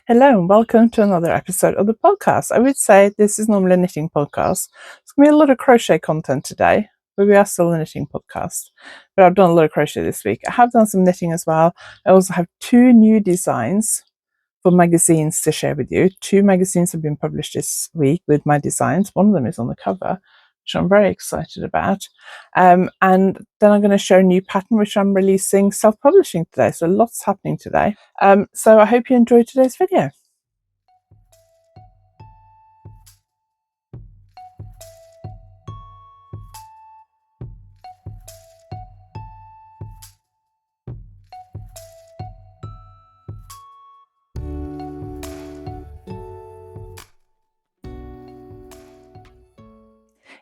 Hello and welcome to another episode of the podcast. I would say this is normally a knitting podcast. It's going to be a lot of crochet content today, but we are still a knitting podcast. But I've done a lot of crochet this week. I have done some knitting as well. I also have 2 new designs for magazines to share with you. 2 magazines have been published this week with my designs. One of them is on the cover, which I'm very excited about. And then I'm going to show a new pattern, which I'm releasing self-publishing today. So lots happening today. So I hope you enjoyed today's video.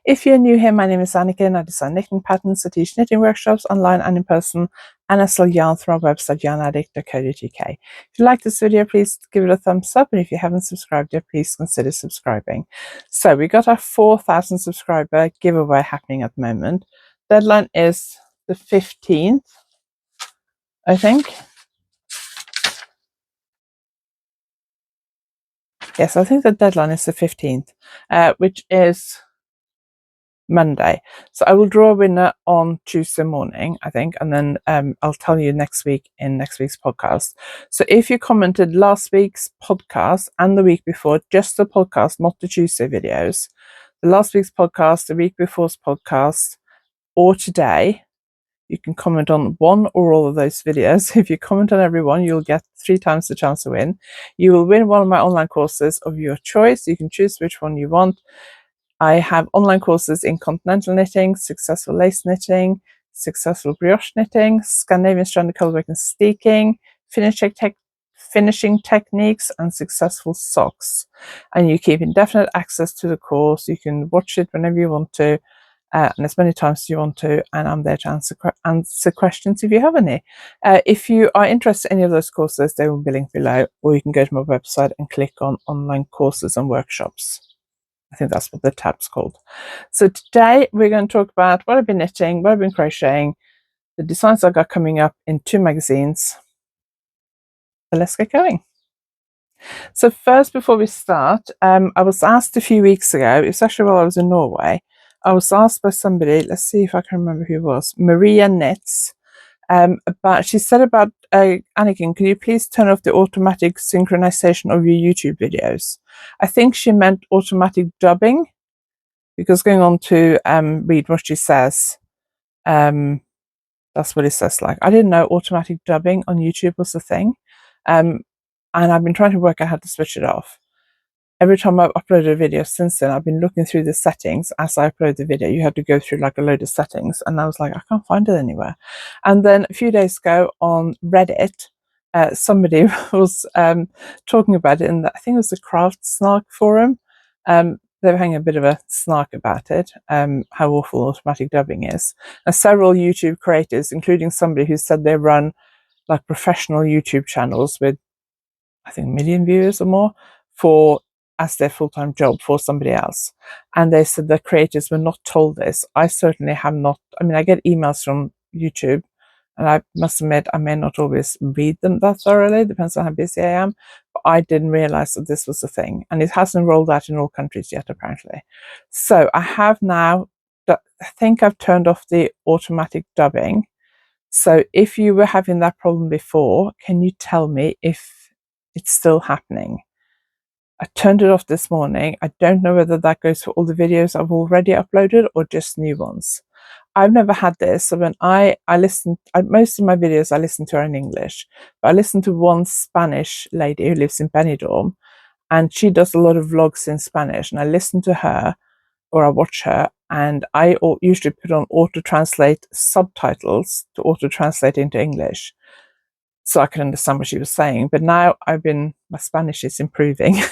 If you're new here, my name is Anniken. I design knitting patterns. I teach knitting workshops online and in person, and I sell yarn through our website, YarnAddict.co.uk. If you like this video, please give it a thumbs up, and if you haven't subscribed yet, please consider subscribing. So we got our 4,000 subscriber giveaway happening at the moment. Deadline is the 15th, I think. Yes, I think the deadline is the 15th, which is Monday. So I will draw a winner on Tuesday morning, I think, and then I'll tell you next week in next week's podcast. So if you commented last week's podcast and the week before, just the podcast, not the Tuesday videos, the last week's podcast, the week before's podcast, or today, you can comment on one or all of those videos. If you comment on every one, you'll get 3 times the chance to win. You will win one of my online courses of your choice. You can choose which one you want. I have online courses in continental knitting, successful lace knitting, successful brioche knitting, Scandinavian stranded colourwork and steeking, finishing techniques, and successful socks. And you keep indefinite access to the course. You can watch it whenever you want to, and as many times as you want to, and I'm there to answer questions if you have any. If you are interested in any of those courses, they will be linked below, or you can go to my website and click on online courses and workshops. I think that's what the tab's called. So today we're going to talk about what I've been knitting, what I've been crocheting, the designs I've got coming up in 2 magazines. So let's get going. So first, before we start, I was asked a few weeks ago, it was actually while I was in Norway, I was asked by somebody, let's see if I can remember who it was, Maria Knits, she said about, Anniken, can you please turn off the automatic synchronization of your YouTube videos? I think she meant automatic dubbing, because going on to read what she says, that's what it says. Like, I didn't know automatic dubbing on YouTube was a thing, and I've been trying to work out how to switch it off. Every time I've uploaded a video since then, I've been looking through the settings as I upload the video. You have to go through like a load of settings, and I was like, I can't find it anywhere. And then a few days ago on Reddit, somebody was talking about it in I think it was the Craft Snark forum. They were having a bit of a snark about it, how awful automatic dubbing is. And several YouTube creators, including somebody who said they run like professional YouTube channels with, I think, 1 million viewers or more as their full-time job for somebody else. And they said the creators were not told this. I certainly have not. I mean, I get emails from YouTube, and I must admit I may not always read them that thoroughly, depends on how busy I am, but I didn't realize that this was a thing, and it hasn't rolled out in all countries yet, apparently. So I have now, I think I've turned off the automatic dubbing. So if you were having that problem before, can you tell me if it's still happening? I turned it off this morning. I don't know whether that goes for all the videos I've already uploaded or just new ones. I've never had this. So when I listen, most of my videos I listen to are in English, but I listen to one Spanish lady who lives in Benidorm, and she does a lot of vlogs in Spanish, and I listen to her or I watch her, and I usually put on auto-translate subtitles to auto-translate into English so I can understand what she was saying. But now my Spanish is improving.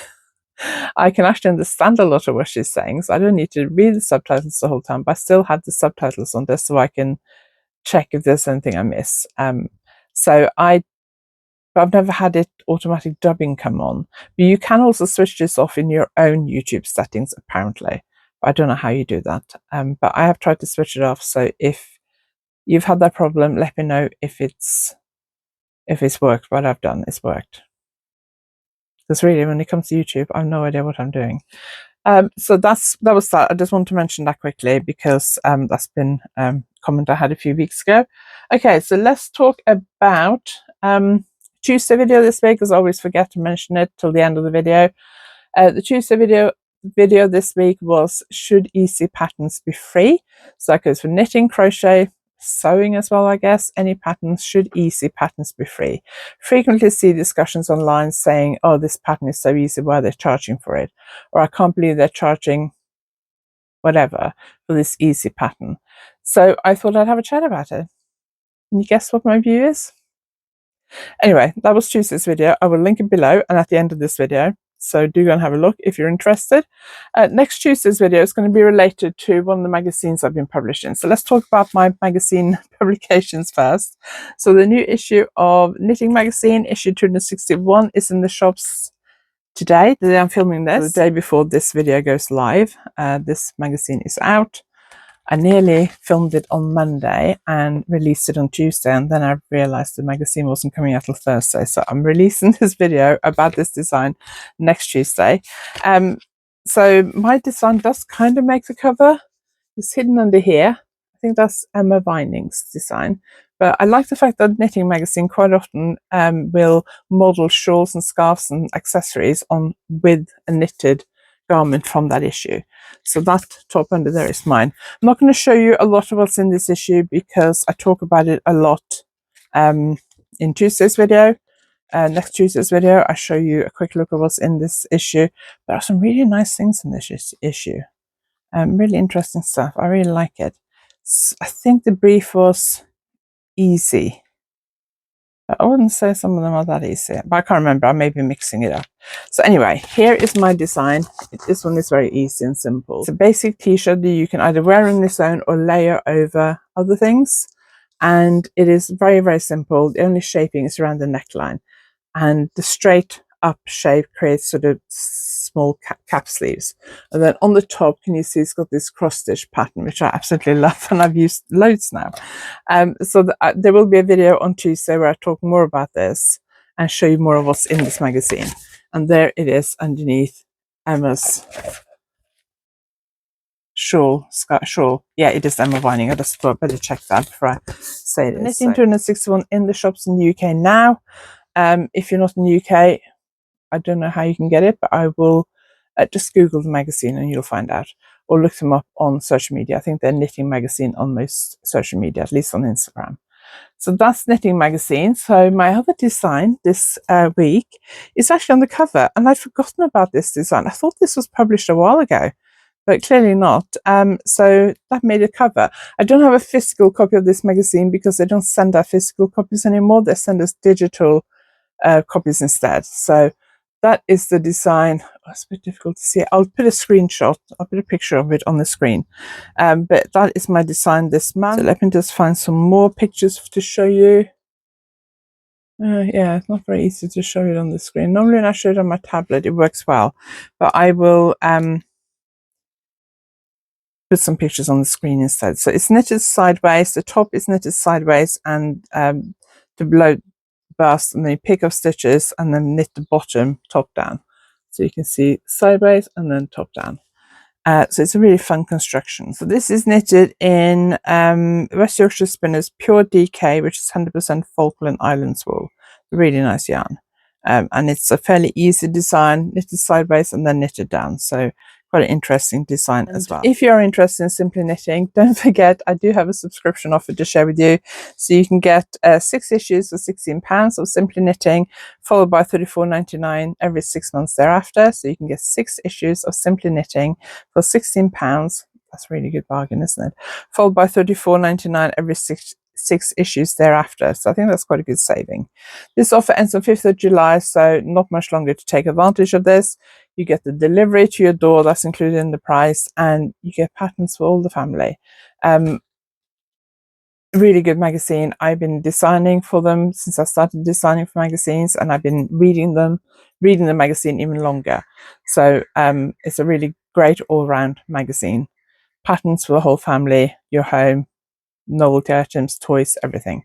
I can actually understand a lot of what she's saying, so I don't need to read the subtitles the whole time, but I still have the subtitles on this so I can check if there's anything I miss. But I've never had it automatic dubbing come on. But you can also switch this off in your own YouTube settings, apparently. I don't know how you do that, but I have tried to switch it off. So if you've had that problem, let me know if it's worked. What I've done is worked. because really when it comes to YouTube, I have no idea what I'm doing. So that was that. I just want to mention that quickly because that's been a comment I had a few weeks ago. Okay, so let's talk about Tuesday video this week, because I always forget to mention it till the end of the video. The Tuesday video this week was, should easy patterns be free? So that goes for knitting, crochet, sewing as well, I guess. Any patterns, should easy patterns be free? Frequently see discussions online saying, oh, this pattern is so easy, why are they charging for it? Or I can't believe they're charging whatever for this easy pattern. So I thought I'd have a chat about it. Can you guess what my view is? Anyway, that was Tuesday's video. I will link it below and at the end of this video. So do go and have a look if you're interested. Next Tuesday's video is going to be related to one of the magazines I've been publishing. So let's talk about my magazine publications first. So the new issue of Knitting Magazine, issue 261, is in the shops today. The day I'm filming this, so the day before this video goes live. This magazine is out. I nearly filmed it on Monday and released it on Tuesday, and then I realized the magazine wasn't coming out till Thursday. So I'm releasing this video about this design next Tuesday. So my design does kind of make the cover. It's hidden under here. I think that's Emma Vining's design. But I like the fact that Knitting Magazine quite often will model shawls and scarves and accessories on with a knitted garment from that issue. So that top under there is mine. I'm not going to show you a lot of what's in this issue because I talk about it a lot in Tuesday's video. Next Tuesday's video, I show you a quick look at what's in this issue. There are some really nice things in this issue. Really interesting stuff. I really like it. I think the brief was easy. I wouldn't say some of them are that easy, but I can't remember. I may be mixing it up. So anyway, here is my design. This one is very easy and simple. It's a basic t-shirt that you can either wear on its own or layer over other things. And it is very, very simple. The only shaping is around the neckline. And the straight up shape creates sort of small cap sleeves. And then on the top, can you see it's got this cross stitch pattern, which I absolutely love, and I've used loads now. So there will be a video on Tuesday where I talk more about this and show you more of what's in this magazine. And there it is underneath Emma's shawl. Yeah, it is Emma Vining. I just thought I'd better check that before I say this. Knitting 261 in the shops in the UK now. If you're not in the UK, I don't know how you can get it, but I will just Google the magazine and you'll find out. Or look them up on social media. I think they're Knitting Magazine on most social media, at least on Instagram. So that's Knitting Magazine. So my other design this week is actually on the cover. And I'd forgotten about this design. I thought this was published a while ago, but clearly not. So that made a cover. I don't have a physical copy of this magazine because they don't send out physical copies anymore. They send us digital copies instead. So that is the design. Oh, it's a bit difficult to see. I'll put a screenshot. I'll put a picture of it on the screen. But that is my design this month. So let me just find some more pictures to show you. Yeah, it's not very easy to show it on the screen. Normally when I show it on my tablet, it works well. But I will put some pictures on the screen instead. So it's knitted sideways. The top is knitted sideways and the below bust, and then you pick up stitches and then knit the bottom top down. So you can see sideways and then top down. So it's a really fun construction. So this is knitted in West Yorkshire Spinners Pure DK, which is 100% Falkland Islands wool. Really nice yarn. And it's a fairly easy design, knitted sideways and then knitted down. So quite an interesting design as well. If you're interested in Simply Knitting, don't forget I do have a subscription offer to share with you. So you can get 6 issues for £16 of Simply Knitting, followed by £34.99 every 6 months thereafter. So you can get 6 issues of Simply Knitting for £16. That's a really good bargain, isn't it? Followed by £34.99 every 6 issues thereafter. So I think that's quite a good saving. This offer ends on 5th of July, so not much longer to take advantage of this. You get the delivery to your door, that's included in the price, and you get patterns for all the family. Really good magazine. I've been designing for them since I started designing for magazines, and I've been reading the magazine even longer. So it's a really great all-round magazine. Patterns for the whole family, your home, novelty items, toys, everything.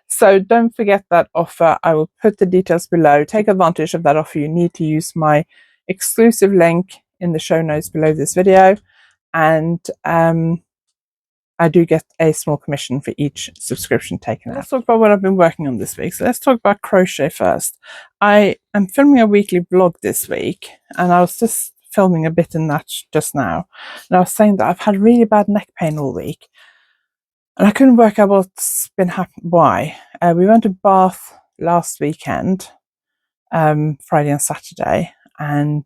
So don't forget that offer. I will put the details below. Take advantage of that offer. You need to use my exclusive link in the show notes below this video, and I do get a small commission for each subscription taken out. Let's talk about what I've been working on this week. So let's talk about crochet first. I am filming a weekly vlog this week, and I was just filming a bit in that just now. And I was saying that I've had really bad neck pain all week, and I couldn't work out what's been happening. Why? We went to Bath last weekend, Friday and Saturday, and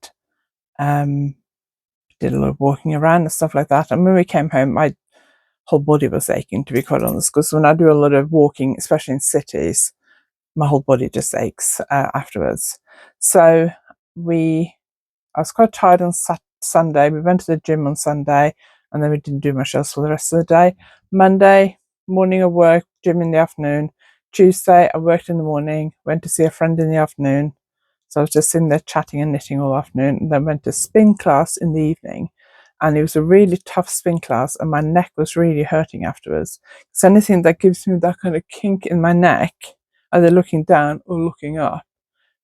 did a lot of walking around and stuff like that. And when we came home, my whole body was aching, to be quite honest, because when I do a lot of walking, especially in cities, my whole body just aches afterwards. So I was quite tired on Sunday. We went to the gym on Sunday, and then we didn't do much else for the rest of the day. Monday morning I worked, gym in the afternoon. Tuesday I worked in the morning, went to see a friend in the afternoon. So I was just sitting there chatting and knitting all afternoon, and then went to spin class in the evening. And it was a really tough spin class, and my neck was really hurting afterwards. So anything that gives me that kind of kink in my neck, either looking down or looking up,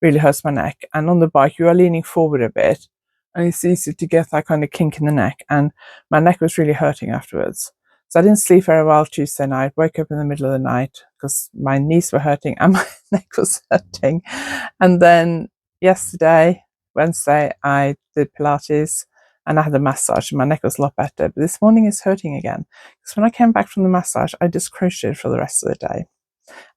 really hurts my neck. And on the bike, you are leaning forward a bit, and it's easy to get that kind of kink in the neck. And my neck was really hurting afterwards. So I didn't sleep very well Tuesday night. Woke up in the middle of the night because my knees were hurting and my neck was hurting. And then yesterday, Wednesday, I did Pilates and I had a massage, and my neck was a lot better. But this morning it's hurting again, because when I came back from the massage, I just crocheted for the rest of the day.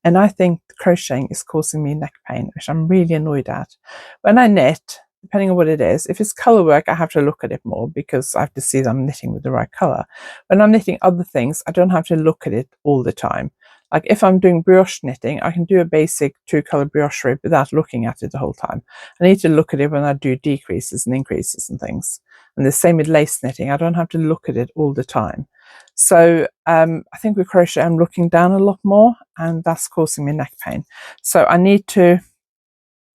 And I think crocheting is causing me neck pain, which I'm really annoyed at. When I knit, depending on what it is, if it's colour work, I have to look at it more, because I have to see that I'm knitting with the right colour. When I'm knitting other things, I don't have to look at it all the time. Like if I'm doing brioche knitting, I can do a basic 2-colour brioche rib without looking at it the whole time. I need to look at it when I do decreases and increases and things. And the same with lace knitting. I don't have to look at it all the time. So I think with crochet, I'm looking down a lot more, and that's causing me neck pain. So I need to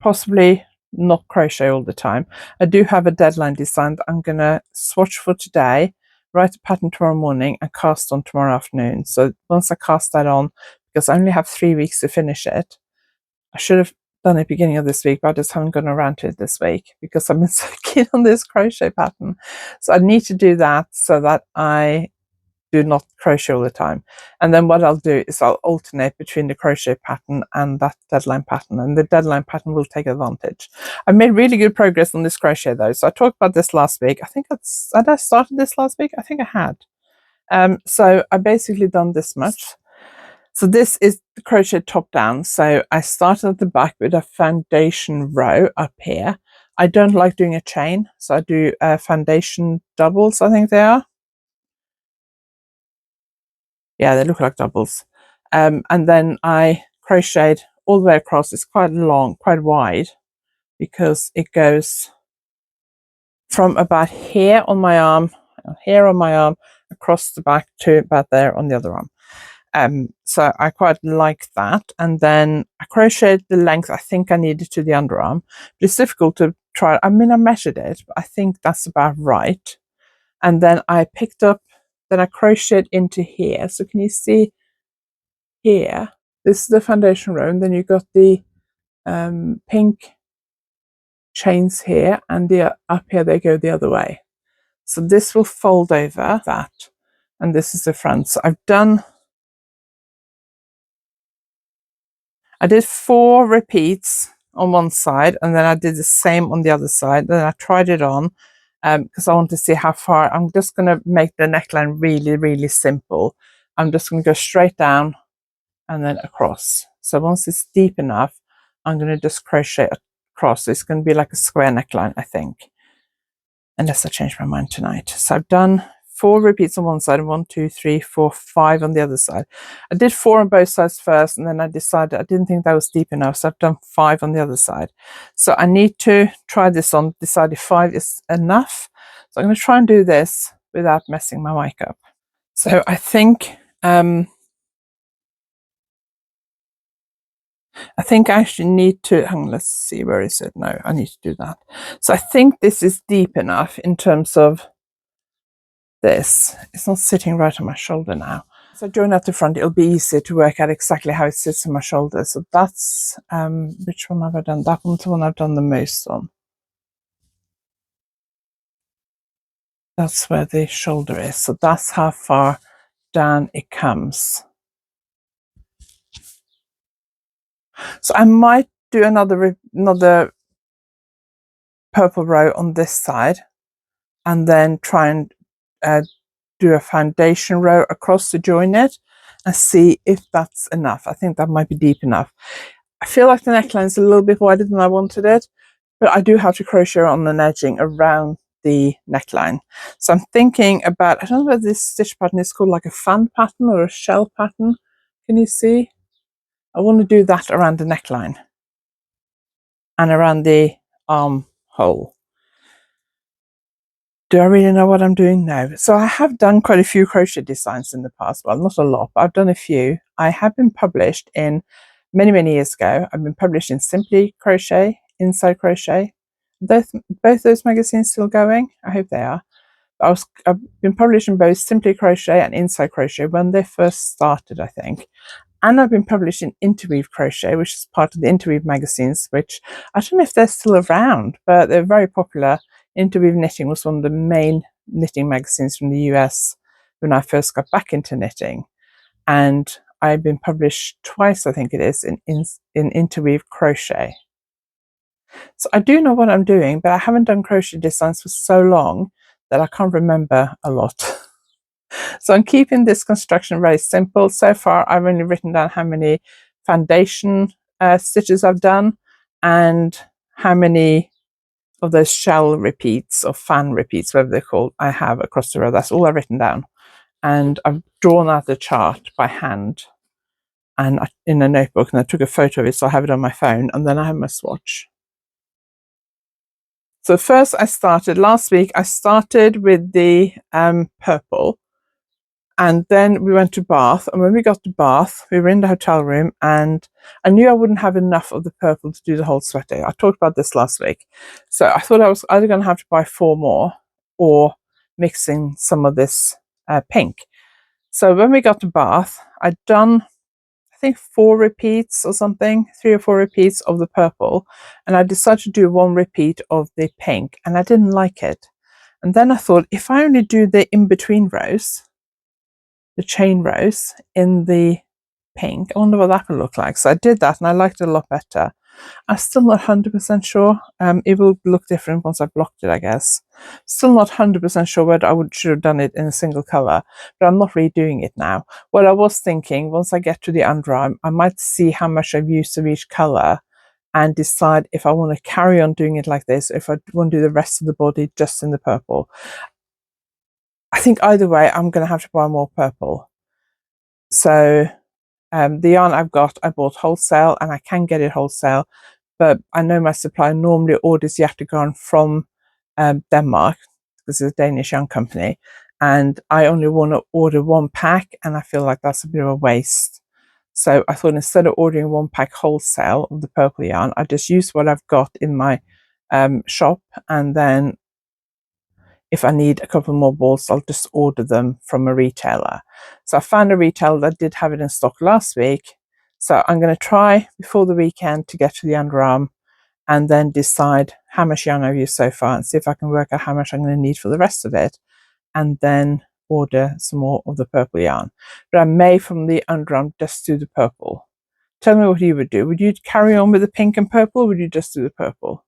possibly not crochet all the time. I do have a deadline design that I'm going to swatch for today, write a pattern tomorrow morning, and cast on tomorrow afternoon. So once I cast that on, because I only have 3 weeks to finish it, I should have done it beginning of this week, but I just haven't gone around to it this week because I've been so keen on this crochet pattern. So I need to do that so that I do not crochet all the time. And then what I'll do is I'll alternate between the crochet pattern and that deadline pattern, and the deadline pattern will take advantage. I made really good progress on this crochet though. So I talked about this last week. I think had I started this last week? I think I had. So I basically done this much. So this is the crochet top down. So I started at the back with a foundation row up here. I don't like doing a chain, so I do foundation doubles, I think they are. Yeah, they look like doubles. And then I crocheted all the way across. It's quite long, quite wide, because it goes from about here on my arm, across the back to about there on the other arm. So I quite like that. And then I crocheted the length I think I needed to the underarm. But it's difficult to try. I mean, I measured it, but I think that's about right. And then I picked up, then I crocheted into here. So can you see here? This is the foundation row, and then you've got the pink chains here, and up here they go the other way. So this will fold over that, and this is the front. So I did 4 repeats on one side, and then I did the same on the other side. Then I tried it on because I want to see how far. I'm just going to make the neckline really, really simple. I'm just going to go straight down and then across. So once it's deep enough, I'm going to just crochet across. It's going to be like a square neckline, I think, unless I change my mind tonight. So I've done 4 repeats on one side, and 1, 2, 3, 4, 5 on the other side. I did 4 on both sides first, and then I decided I didn't think that was deep enough, so I've done 5 on the other side. So I need to try this on, decide if 5 is enough. So I'm going to try and do this without messing my mic up. So I think I actually need to, hang on, let's see, where is it? No, I need to do that. So I think this is deep enough in terms of this. It's not sitting right on my shoulder now. So join at the front, it'll be easier to work out exactly how it sits on my shoulder. So that's, which one have I done? That one's the one I've done the most on. That's where the shoulder is. So that's how far down it comes. So I might do another purple row on this side, and then try and do a foundation row across to join it and see if that's enough. I think that might be deep enough. I feel like the neckline is a little bit wider than I wanted it, but I do have to crochet on an edging around the neckline. So I'm thinking about, I don't know whether this stitch pattern is called like a fan pattern or a shell pattern. Can you see? I want to do that around the neckline and around the armhole. Do I really know what I'm doing now? So I have done quite a few crochet designs in the past. Well, not a lot, but I've done a few. I have been published in many years ago. I've been published in Simply Crochet, Inside Crochet. Both those magazines still going? I hope they are. I've been published in both Simply Crochet and Inside Crochet when they first started, I think. And I've been published in Interweave Crochet, which is part of the Interweave magazines, which I don't know if they're still around, but they're very popular. Interweave Knitting was one of the main knitting magazines from the US when I first got back into knitting. And I've been published twice, I think it is, in Interweave Crochet. So I do know what I'm doing, but I haven't done crochet designs for so long that I can't remember a lot. So I'm keeping this construction very simple. So far, I've only written down how many foundation stitches I've done and how many of those shell repeats or fan repeats, whatever they're called, I have across the row. That's all I've written down. And I've drawn out the chart by hand and in a notebook, and I took a photo of it, so I have it on my phone, and then I have my swatch. So first last week, I started with the purple. And then we went to Bath, and when we got to Bath, we were in the hotel room, and I knew I wouldn't have enough of the purple to do the whole sweater. I talked about this last week. So I thought I was either going to have to buy 4 more or mixing some of this pink. So when we got to Bath, I'd done, I think, 4 repeats or something, 3 or 4 repeats of the purple, and I decided to do 1 repeat of the pink, and I didn't like it. And then I thought, if I only do the in-between rows, the chain rows in the pink, I wonder what that will look like. So I did that and I liked it a lot better. I'm still not 100% sure. It will look different once I've blocked it, I guess. Still not 100% sure whether I should have done it in a single colour, but I'm not redoing it now. What I was thinking, once I get to the underarm, I might see how much I've used of each colour and decide if I want to carry on doing it like this, or if I want to do the rest of the body just in the purple. I think either way, I'm going to have to buy more purple. So the yarn I bought wholesale, and I can get it wholesale, but I know my supplier normally orders Yacht yarn from Denmark, because it's a Danish yarn company, and I only want to order 1 pack, and I feel like that's a bit of a waste. So I thought, instead of ordering 1 pack wholesale of the purple yarn, I just use what I've got in my shop, and then if I need a couple more balls, I'll just order them from a retailer. So I found a retailer that did have it in stock last week. So I'm going to try before the weekend to get to the underarm and then decide how much yarn I've used so far and see if I can work out how much I'm going to need for the rest of it, and then order some more of the purple yarn. But I may, from the underarm, just do the purple. Tell me what you would do. Would you carry on with the pink and purple, or would you just do the purple?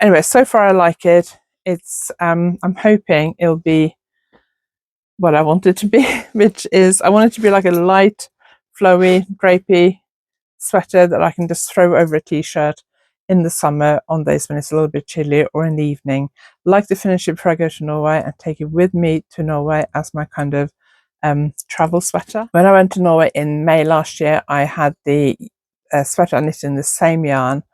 Anyway, so far I like it. It's I'm hoping it'll be what I want it to be, which is, I want it to be like a light, flowy, drapey sweater that I can just throw over a t-shirt in the summer on days when it's a little bit chilly, or in the evening. I like to finish it before I go to Norway and take it with me to Norway as my kind of travel sweater. When I went to Norway in May last year, I had the sweater I knitted in the same yarn,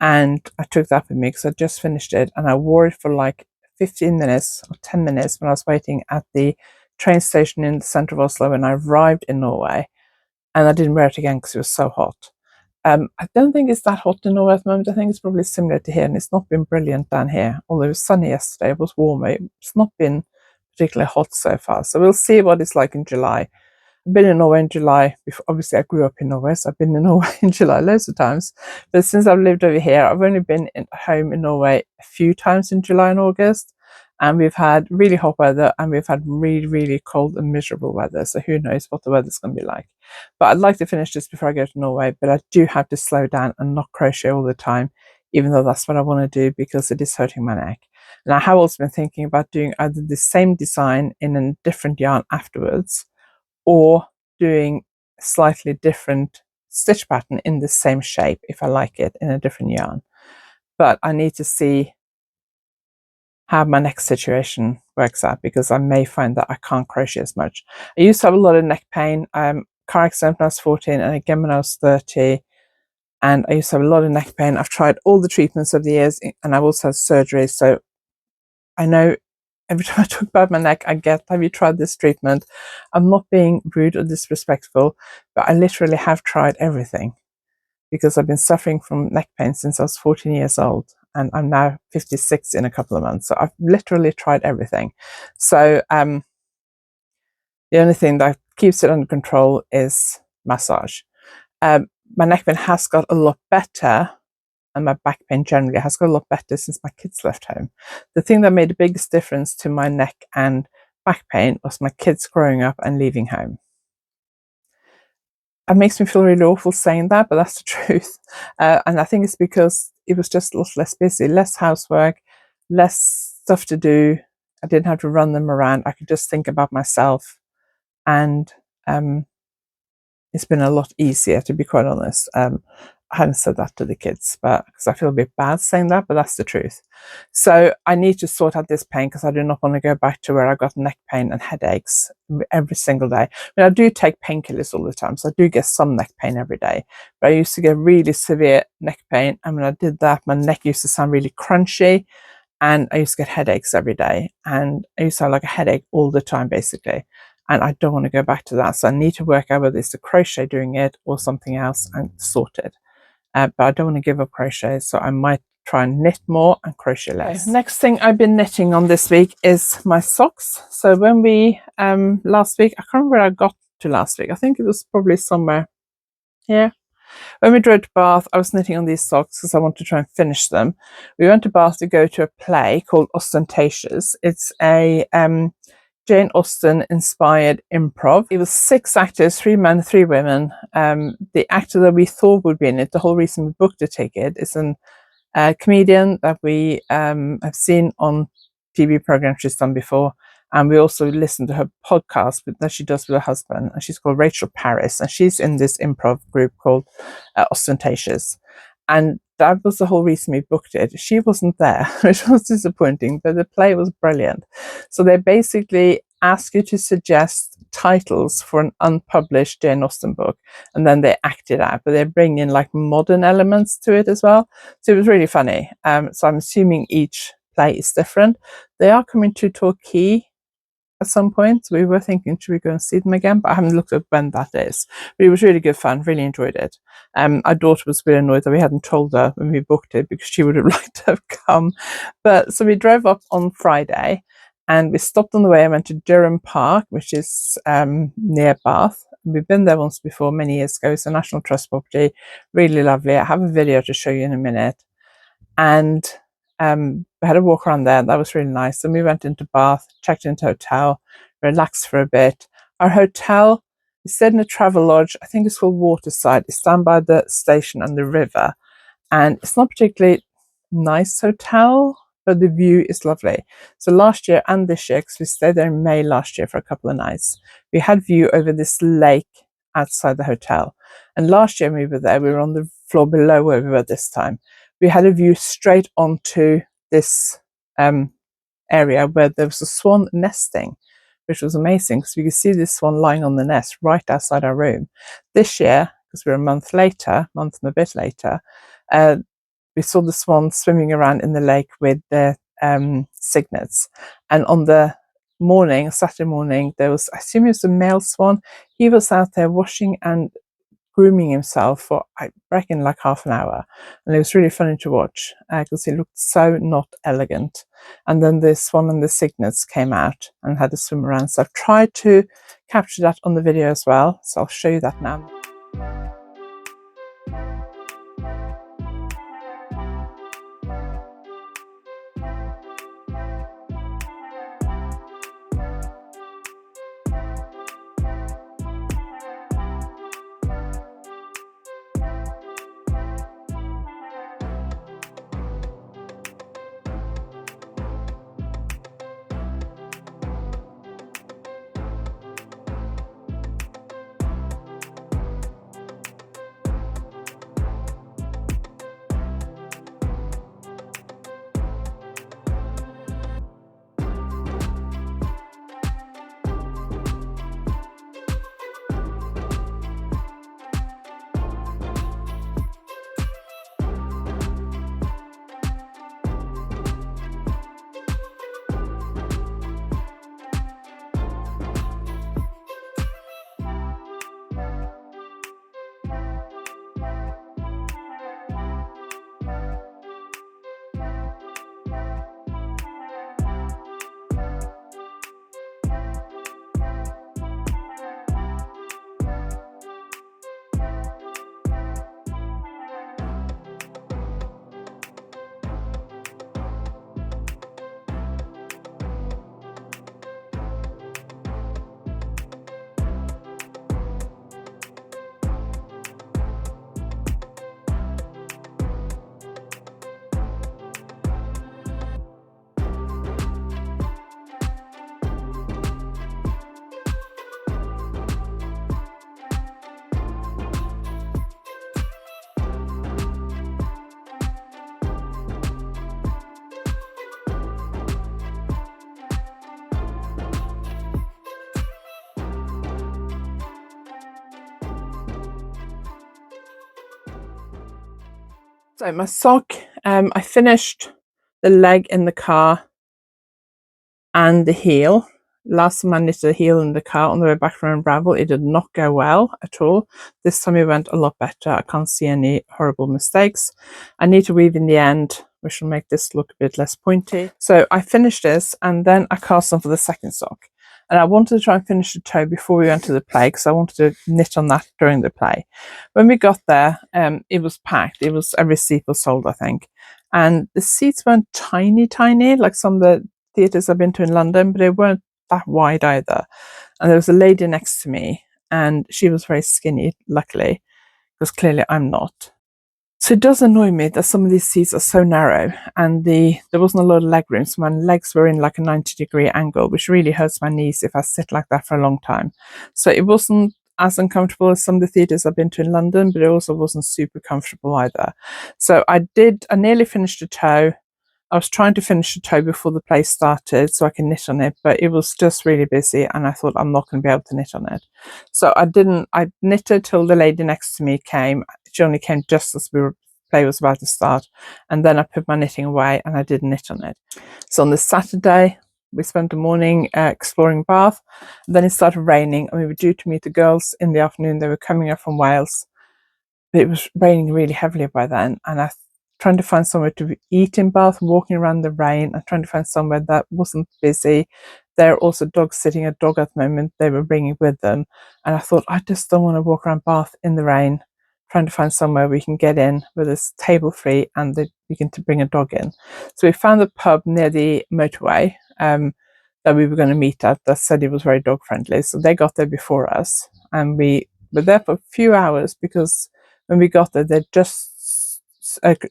and I took that with me because I just finished it, and I wore it for like 15 minutes or 10 minutes when I was waiting at the train station in the centre of Oslo when I arrived in Norway, and I didn't wear it again because it was so hot. I don't think it's that hot in Norway at the moment. I think it's probably similar to here, and it's not been brilliant down here. Although it was sunny yesterday, it was warmer. It's not been particularly hot so far. So we'll see what it's like in July. been in Norway in July. Before, obviously, I grew up in Norway, so I've been in Norway in July loads of times. But since I've lived over here, I've only been home in Norway a few times in July and August. And we've had really hot weather, and we've had really, really cold and miserable weather. So who knows what the weather's going to be like. But I'd like to finish this before I go to Norway. But I do have to slow down and not crochet all the time, even though that's what I want to do, because it is hurting my neck. And I have also been thinking about doing either the same design in a different yarn afterwards, or doing a slightly different stitch pattern in the same shape if I like it in a different yarn. But I need to see how my next situation works out, because I may find that I can't crochet as much. I used to have a lot of neck pain. Car accident when I was 14 and again when I was 30. And I used to have a lot of neck pain. I've tried all the treatments of the years, and I've also had surgery. So I know every time I talk about my neck, I get, have you tried this treatment? I'm not being rude or disrespectful, but I literally have tried everything, because I've been suffering from neck pain since I was 14 years old, and I'm now 56 in a couple of months. So I've literally tried everything. So the only thing that keeps it under control is massage. My neck pain has got a lot better, and my back pain generally has got a lot better since my kids left home. The thing that made the biggest difference to my neck and back pain was my kids growing up and leaving home. It makes me feel really awful saying that, but that's the truth. And I think it's because it was just a lot less busy, less housework, less stuff to do. I didn't have to run them around. I could just think about myself. And it's been a lot easier, to be quite honest. I haven't said that to the kids, but because I feel a bit bad saying that, but that's the truth. So I need to sort out this pain, because I do not want to go back to where I got neck pain and headaches every single day. I mean, I do take painkillers all the time, so I do get some neck pain every day. But I used to get really severe neck pain, and when I did that, my neck used to sound really crunchy, and I used to get headaches every day, and I used to have like a headache all the time, basically. And I don't want to go back to that. So I need to work out whether it's the crochet doing it or something else and sort it. But I don't want to give up crochet, so I might try and knit more and crochet less. Okay. Next thing I've been knitting on this week is my socks. So when we last week, I can't remember where I got to last week. I think it was probably somewhere here. When we drove to Bath, I was knitting on these socks because I want to try and finish them. We went to Bath to go to a play called Ostentatious. It's a Jane Austen inspired improv. It was 6 actors, 3 men, 3 women. The actor that we thought would be in it, the whole reason we booked a ticket, is a comedian that we have seen on TV programs she's done before. And we also listened to her podcast that she does with her husband. And she's called Rachel Paris. And she's in this improv group called Ostentatious. And that was the whole reason we booked it. She wasn't there, which was disappointing, but the play was brilliant. So they basically ask you to suggest titles for an unpublished Jane Austen book, and then they act it out, but they bring in like modern elements to it as well. So it was really funny. So I'm assuming each play is different. They are coming to Torquay at some point. So we were thinking, should we go and see them again? But I haven't looked at when that is. But it was really good fun, really enjoyed it. Our daughter was a bit annoyed that we hadn't told her when we booked it, because she would have liked to have come. But so we drove up on Friday, and we stopped on the way and went to Durham Park, which is near Bath. We've been there once before, many years ago. It's a National Trust property, really lovely. I have a video to show you in a minute. And we had a walk around there. That was really nice. Then we went into Bath, checked into a hotel, relaxed for a bit. Our hotel, we stayed in a travel lodge. I think it's called Waterside. It's down by the station and the river. And it's not particularly nice hotel, but the view is lovely. So last year and this year, because we stayed there in May last year for a couple of nights, we had view over this lake outside the hotel. And last year when we were there, we were on the floor below where we were this time. We had a view straight onto this area where there was a swan nesting, which was amazing, because we could see this swan lying on the nest right outside our room. This year, because we're a month and a bit later, we saw the swan swimming around in the lake with the cygnets. And on the morning, Saturday morning, there was, I assume it was a male swan. He was out there washing and grooming himself for, I reckon, like half an hour, and it was really funny to watch because he looked so not elegant. And then the swan and the cygnets came out and had a swim around, so I've tried to capture that on the video as well, so I'll show you that now. So my sock, I finished the leg in the car and the heel. Last time I knitted the heel in the car on the way back from Unravel, it did not go well at all. This time it went a lot better. I can't see any horrible mistakes. I need to weave in the end, which will make this look a bit less pointy. So I finished this and then I cast on for the second sock. And I wanted to try and finish the toe before we went to the play because I wanted to knit on that during the play. When we got there, it was packed. It was, every seat was sold, I think. And the seats weren't tiny, like some of the theatres I've been to in London, but they weren't that wide either. And there was a lady next to me and she was very skinny, luckily, because clearly I'm not. So it does annoy me that some of these seats are so narrow and there wasn't a lot of leg room, so my legs were in like a 90-degree angle, which really hurts my knees if I sit like that for a long time. So it wasn't as uncomfortable as some of the theatres I've been to in London, but it also wasn't super comfortable either. So I nearly finished the toe. I was trying to finish the toe before the play started so I can knit on it, but it was just really busy and I thought I'm not going to be able to knit on it. So I knitted till the lady next to me came. She only came just as the play was about to start. And then I put my knitting away and I did knit on it. So on the Saturday, we spent the morning exploring Bath. Then it started raining and we were due to meet the girls in the afternoon. They were coming up from Wales. But it was raining really heavily by then and I trying to find somewhere to eat in Bath, walking around the rain and trying to find somewhere that wasn't busy. There are also dogs sitting a dog at the moment they were bringing with them. And I thought, I just don't want to walk around Bath in the rain, trying to find somewhere we can get in where there's table free and we can bring a dog in. So we found a pub near the motorway that we were going to meet at that said it was very dog friendly. So they got there before us and we were there for a few hours because when we got there, they just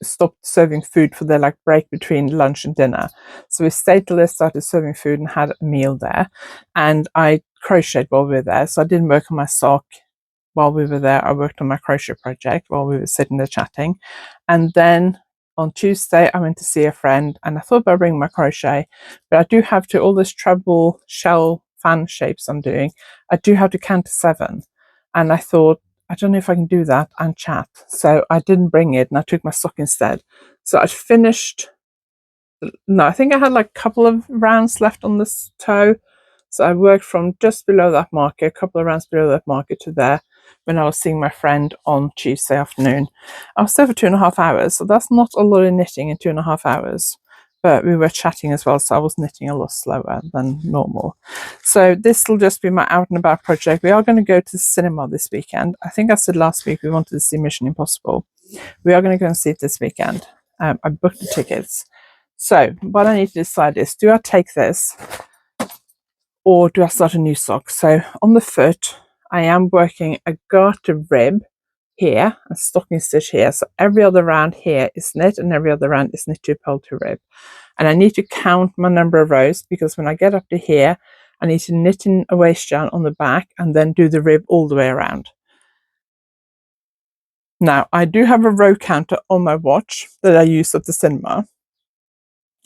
stopped serving food for their like break between lunch and dinner. So we stayed till they started serving food and had a meal there. And I crocheted while we were there. So I didn't work on my sock while we were there. I worked on my crochet project while we were sitting there chatting. And then on Tuesday, I went to see a friend and I thought about bringing my crochet, but I do have to, all this treble shell fan shapes I'm doing, I do have to count to 7. And I thought, I don't know if I can do that and chat. So I didn't bring it and I took my sock instead. So I finished, no, I think I had like a couple of rounds left on this toe. So I worked from just below that marker, a couple of rounds below that marker to there. when I was seeing my friend on Tuesday afternoon. I was there for 2.5 hours, so that's not a lot of knitting in 2.5 hours. But we were chatting as well, so I was knitting a lot slower than normal. So this will just be my out and about project. We are going to go to the cinema this weekend. I think I said last week we wanted to see Mission Impossible. We are going to go and see it this weekend. I booked the tickets. So what I need to decide is, do I take this or do I start a new sock? So on the foot, I am working a garter rib here and stocking stitch here. So every other round here is knit and every other round is knit 2 purl 2 rib. And I need to count my number of rows, because when I get up to here, I need to knit in a waist yarn on the back and then do the rib all the way around. Now, I do have a row counter on my watch that I use at the cinema,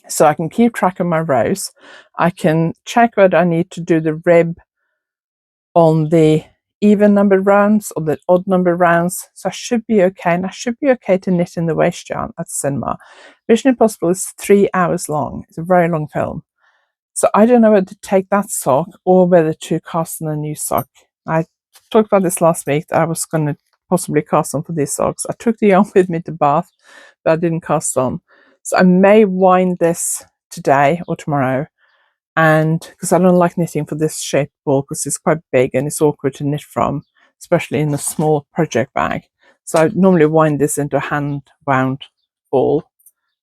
so I can keep track of my rows. I can check whether I need to do the rib on the even numbered rounds or the odd numbered rounds. So I should be okay, and I should be okay to knit in the waist yarn at the cinema. Mission Impossible is 3 hours long. It's a very long film. So I don't know whether to take that sock or whether to cast on a new sock. I talked about this last week, that I was going to possibly cast on for these socks. I took the yarn with me to Bath, but I didn't cast on. So I may wind this today or tomorrow, and because I don't like knitting for this shaped ball, because it's quite big and it's awkward to knit from, especially in a small project bag. So I normally wind this into a hand wound ball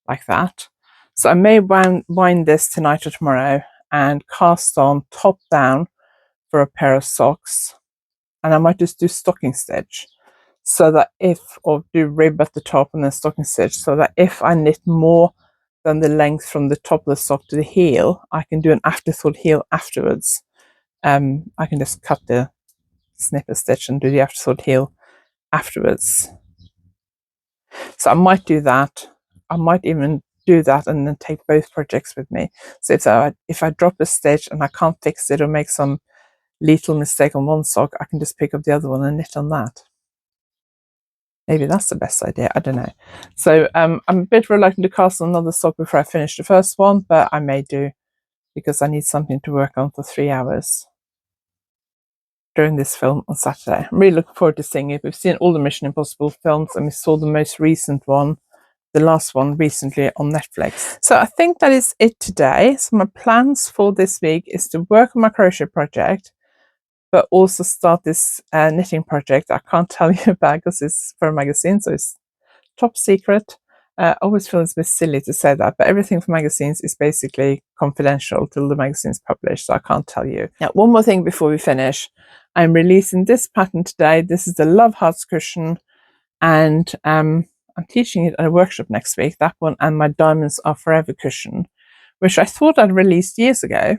like that. So I may wind this tonight or tomorrow and cast on top down for a pair of socks, and I might just do stocking stitch, so that or do rib at the top and then stocking stitch, so that if I knit more than the length from the top of the sock to the heel, I can do an afterthought heel afterwards. I can just cut the snipper stitch and do the afterthought heel afterwards. So I might do that. I might even do that and then take both projects with me. So if I drop a stitch and I can't fix it or make some little mistake on one sock, I can just pick up the other one and knit on that. Maybe that's the best idea. I don't know. So I'm a bit reluctant to cast on another sock before I finish the first one, but I may do, because I need something to work on for 3 hours during this film on Saturday. I'm really looking forward to seeing it. We've seen all the Mission Impossible films, and we saw the most recent one, the last one, recently on Netflix. So I think that is it today. So my plans for this week is to work on my crochet project, but also start this knitting project I can't tell you about because it's for a magazine, so it's top secret. I always feel it's a bit silly to say that, but everything for magazines is basically confidential till the magazine's published, so I can't tell you. Now, one more thing before we finish. I'm releasing this pattern today. This is the Love Hearts cushion, and I'm teaching it at a workshop next week, that one, and my Diamonds Are Forever cushion, which I thought I'd released years ago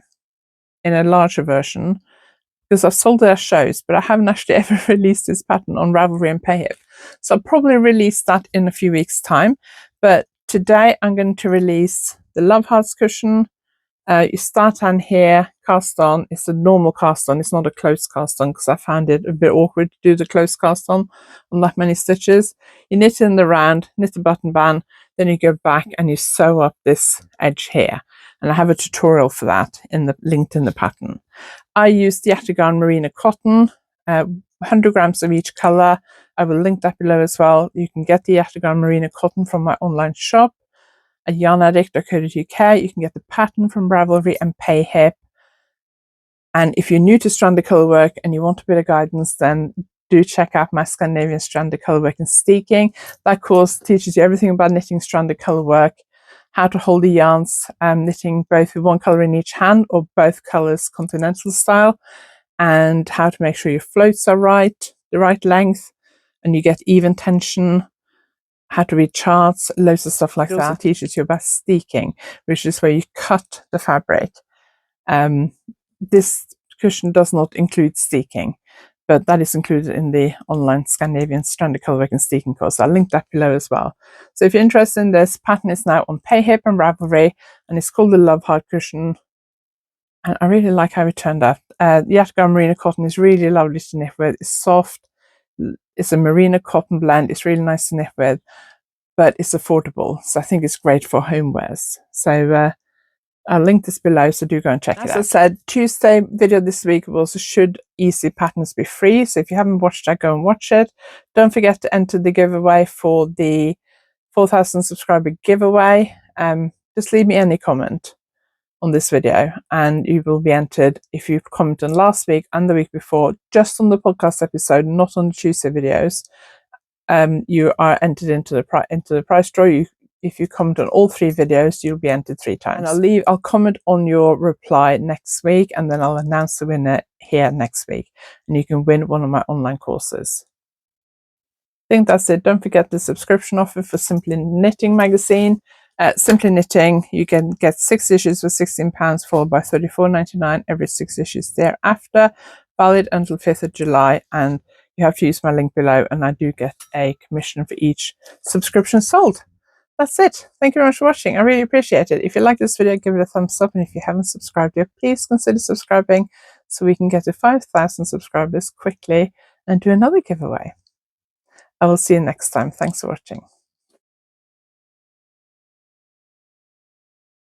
in a larger version, because I've sold their shows, but I haven't actually ever released this pattern on Ravelry and Payhip. So I'll probably release that in a few weeks' time. But today I'm going to release the Love Hearts cushion. You start on here, cast on. It's a normal cast on. It's not a close cast on, because I found it a bit awkward to do the close cast on that many stitches. You knit in the round, knit the button band, then you go back and you sew up this edge here. And I have a tutorial for that linked in the pattern. I use the Yachtagarn Merino cotton, 100 grams of each colour. I will link that below as well. You can get the Yachtagarn Merino cotton from my online shop at YarnAddict.co.uk. You can get the pattern from Ravelry and Payhip. And if you're new to stranded colourwork and you want a bit of guidance, then do check out my Scandinavian stranded colourwork and steeking. That course teaches you everything about knitting stranded colourwork, how to hold the yarns, knitting both with one colour in each hand or both colours continental style, and how to make sure your floats are right, the right length, and you get even tension, how to read charts, loads of stuff like that. It also teaches you about steeking, which is where you cut the fabric. This cushion does not include steeking, but that is included in the online Scandinavian stranded colourwork and steeking course. I'll link that below as well. So if you're interested in this, pattern is now on Payhip and Ravelry, and it's called the Love Heart cushion. And I really like how it turned out. The Yachtagarn Merino cotton is really lovely to knit with. It's soft. It's a merino cotton blend. It's really nice to knit with, but it's affordable. So I think it's great for homewares. So I'll link this below, so do go and check it out. As I said, Tuesday video this week was Should Easy Patterns Be Free? So if you haven't watched that, go and watch it. Don't forget to enter the giveaway for the 4,000 subscriber giveaway. Just leave me any comment on this video and you will be entered if you commented last week and the week before, just on the podcast episode, not on the Tuesday videos. You are entered into the prize draw. If you comment on all 3 videos, you'll be entered 3 times. And I'll comment on your reply next week, and then I'll announce the winner here next week, and you can win one of my online courses. I think that's it. Don't forget the subscription offer for Simply Knitting magazine. Simply Knitting, you can get 6 issues for £16, followed by £34.99 every 6 issues thereafter, valid until 5th of July, and you have to use my link below, and I do get a commission for each subscription sold. That's it. Thank you very much for watching. I really appreciate it. If you like this video, give it a thumbs up, and if you haven't subscribed yet, please consider subscribing so we can get to 5,000 subscribers quickly and do another giveaway. I will see you next time. Thanks for watching.